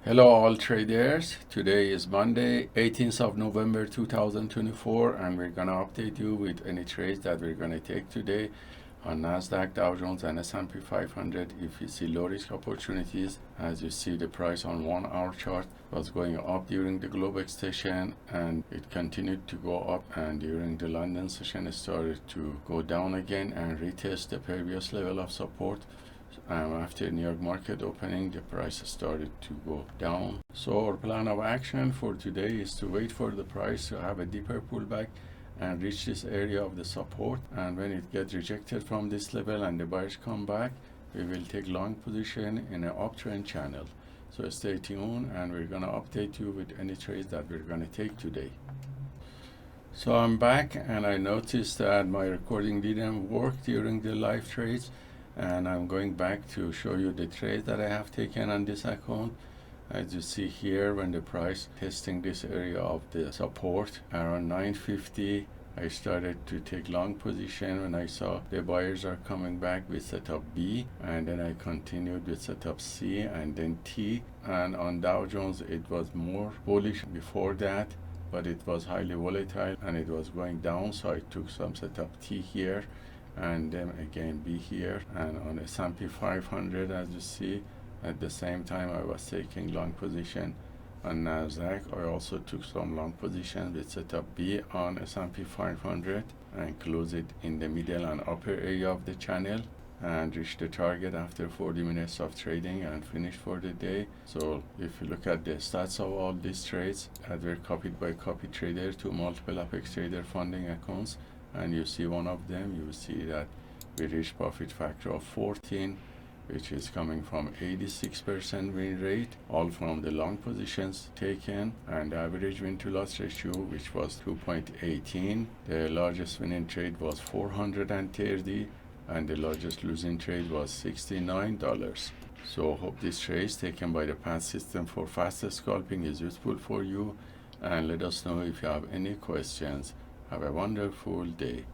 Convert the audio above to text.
Hello all traders. Today is Monday, 18th of November 2024, and we're going to update you with any trades that we're going to take today on Nasdaq, Dow Jones, and S&P 500. If you see low risk opportunities, as you see the price on 1 hour chart was going up during the Globex session, and it continued to go up, and during the London session it started to go down again and retest the previous level of support. After New York market opening, the price started to go down. So our plan of action for today is to wait for the price to have a deeper pullback and reach this area of the support, and when it gets rejected from this level and the buyers come back, we will take long position in an uptrend channel. So stay tuned, and we're going to update you with any trades that we're going to take today. So I'm back, and I noticed that my recording didn't work during the live trades, and I'm going back to show you the trades that I have taken on this account. As you see here, when the price testing this area of the support around 950, I started to take long position when I saw the buyers are coming back with setup B, and then I continued with setup C and then T. And on Dow Jones it was more bullish before that, but it was highly volatile and it was going down, so I took some setup T here and then again B here. And on S&P 500, as you see, at the same time I was taking long position on Nasdaq. I also took some long position with setup B on S&P 500 and close it in the middle and upper area of the channel and reach the target after 40 minutes of trading and finish for the day. So if you look at the stats of all these trades that were copied by copy trader to multiple Apex Trader funding accounts, and you see one of them, you see that we reached profit factor of 14, which is coming from 86% win rate, all from the long positions taken, and the average win to loss ratio, which was 2.18. The largest winning trade was 430, and the largest losing trade was $69. So hope this trade taken by the PAAT system for faster scalping is useful for you, and let us know if you have any questions. Have a wonderful day.